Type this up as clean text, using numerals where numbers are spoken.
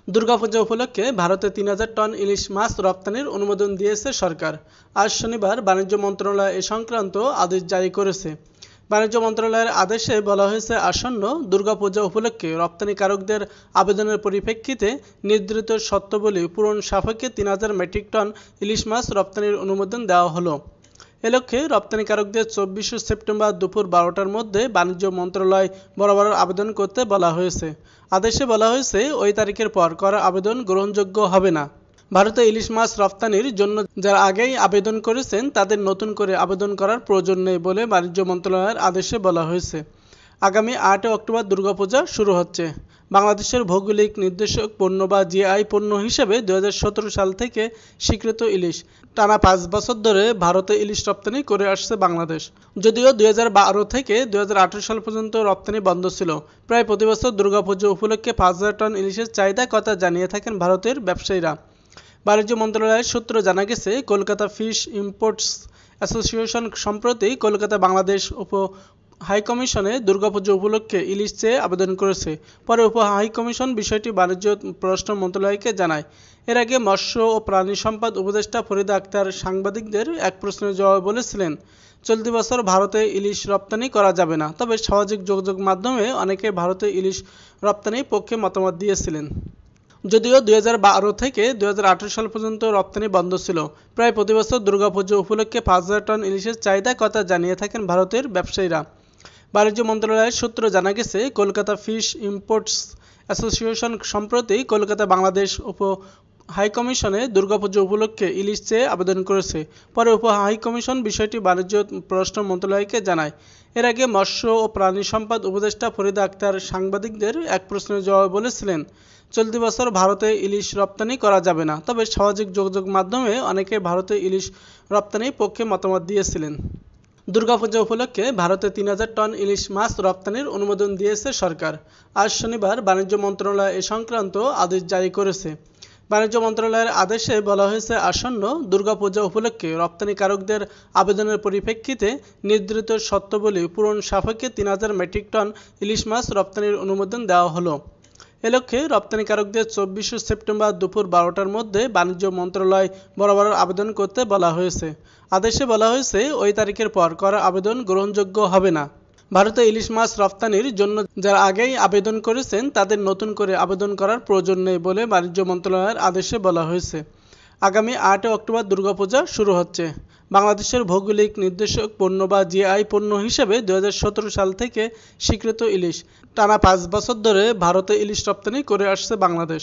দুর্গাপূজা উপলক্ষে ভারতে ৩,০০০ টন ইলিশ মাছ রপ্তানির অনুমোদন দিয়েছে সরকার। আজ শনিবার বাণিজ্য মন্ত্রণালয় এ সংক্রান্ত আদেশ জারি করেছে। বাণিজ্য মন্ত্রণালয়ের আদেশে বলা হয়েছে, আসন্ন দুর্গাপূজা উপলক্ষে রপ্তানিকারকদের আবেদনের পরিপ্রেক্ষিতে নির্ধারিত শর্তাবলী পূরণ সাপেক্ষে ৩,০০০ মেট্রিক টন ইলিশ মাছ রপ্তানির অনুমোদন দেওয়া হলো। এ লক্ষ্যে রপ্তানিকারকদের ২৪শে সেপ্টেম্বর দুপুর ১২টার মধ্যে বাণিজ্য মন্ত্রণালয় বরাবর আবেদন করতে বলা হয়েছে। আদেশে বলা হয়েছে, ওই তারিখের পর করা আবেদন গ্রহণযোগ্য হবে না। ভারতে ইলিশ মাছ রপ্তানির জন্য যারা আগেই আবেদন করেছেন তাদের নতুন করে আবেদন করার প্রয়োজন নেই বলে বাণিজ্য মন্ত্রণালয়ের আদেশে বলা হয়েছে। আগামী ৮ অক্টোবর দুর্গাপূজা শুরু হচ্ছে। বাংলাদেশের ভৌগোলিক নির্দেশক পণ্য বা জিআই পণ্য হিসেবে ২০১৭ সাল থেকে স্বীকৃত ইলিশ। টানা ৫ বছর ধরে ভারতে ইলিশ রপ্তানি করে আসছে বাংলাদেশ। যদিও ২০১২ থেকে ২০১৮ সাল পর্যন্ত রপ্তানি বন্ধ ছিল। প্রায় প্রতিবছর দুর্গাপূজা উপলক্ষে ৫,০০০ টন ইলিশের চাহিদার কথা জানিয়ে থাকেন ভারতের ব্যবসায়ীরা। বাণিজ্য মন্ত্রণালয়ের সূত্র জানা গেছে, কলকাতা ফিশ ইম্পোর্টস অ্যাসোসিয়েশন সম্প্রতি কলকাতা বাংলাদেশ উপ হাইকমিশনে দুর্গাপূজা উপলক্ষে ইলিশ চেয়ে আবেদন করেছে। পরে উপ হাইকমিশন বিষয়টি বাণিজ্য পররাষ্ট্র মন্ত্রণালয়কে জানায়। এর আগে মৎস্য ও প্রাণী সম্পদ উপদেষ্টা ফরিদা আক্তার সাংবাদিকদের এক প্রশ্নের জবাবে বলেছিলেন, চলতি বছর ভারতে ইলিশ রপ্তানি করা যাবে না। তবে সামাজিক যোগাযোগ মাধ্যমে অনেকে ভারতে ইলিশ রপ্তানির পক্ষে মতামত দিয়েছিলেন। যদিও ২০১২ থেকে ২০১৮ সাল পর্যন্ত রপ্তানি বন্ধ ছিল। প্রায় প্রতিবছর দুর্গাপূজা উপলক্ষে ৫,০০০ টন ইলিশের চাহিদার কথা জানিয়ে থাকেন ভারতের ব্যবসায়ীরা। বাণিজ্য মন্ত্রণালয়ের সূত্র জানা গেছে, কলকাতা ফিশ ইম্পোর্টস অ্যাসোসিয়েশন সম্প্রতি কলকাতা বাংলাদেশ উপ হাইকমিশনে দুর্গাপূজা উপলক্ষে ইলিশ চেয়ে আবেদন করেছে। পরে উপ হাইকমিশন বিষয়টি বাণিজ্য পররাষ্ট্র মন্ত্রণালয়কে জানায়। এর আগে মৎস্য ও প্রাণী সম্পদ উপদেষ্টা ফরিদা আক্তার সাংবাদিকদের এক প্রশ্নের জবাবে বলেছিলেন, চলতি বছর ভারতে ইলিশ রপ্তানি করা যাবে না। তবে সামাজিক যোগাযোগ মাধ্যমে অনেকে ভারতে ইলিশ রপ্তানির পক্ষে মতামত দিয়েছিলেন। দুর্গাপূজা উপলক্ষে ভারতে ৩,০০০ টন ইলিশ মাছ রপ্তানির অনুমোদন দিয়েছে সরকার। আজ শনিবার বাণিজ্য মন্ত্রণালয় এ সংক্রান্ত আদেশ জারি করেছে। বাণিজ্য মন্ত্রণালয়ের আদেশে বলা হয়েছে, আসন্ন দুর্গাপূজা উপলক্ষে রপ্তানিকারকদের আবেদনের পরিপ্রেক্ষিতে নির্ধারিত শর্তাবলী পূরণ সাপেক্ষে ৩,০০০ মেট্রিক টন ইলিশ মাছ রপ্তানির অনুমোদন দেওয়া হলো। এ লক্ষ্যে রপ্তানিকারকদের ২৪শে সেপ্টেম্বর দুপুর ১২টার মধ্যে বাণিজ্য মন্ত্রণালয় বরাবর আবেদন করতে বলা হয়েছে। আদেশে বলা হয়েছে, ওই তারিখের পর করা আবেদন গ্রহণযোগ্য হবে না। ভারতে ইলিশ মাছ রপ্তানির জন্য যারা আগেই আবেদন করেছেন তাদের নতুন করে আবেদন করার প্রয়োজন নেই বলে বাণিজ্য মন্ত্রণালয়ের আদেশে বলা হয়েছে। আগামী ৮ অক্টোবর দুর্গাপূজা শুরু হচ্ছে। বাংলাদেশের ভৌগোলিক নির্দেশক পণ্য বা জিআই পণ্য হিসেবে ২০১৭ সাল থেকে স্বীকৃত ইলিশ। টানা ৫ বছর ধরে ভারতে ইলিশ রপ্তানি করে আসছে বাংলাদেশ।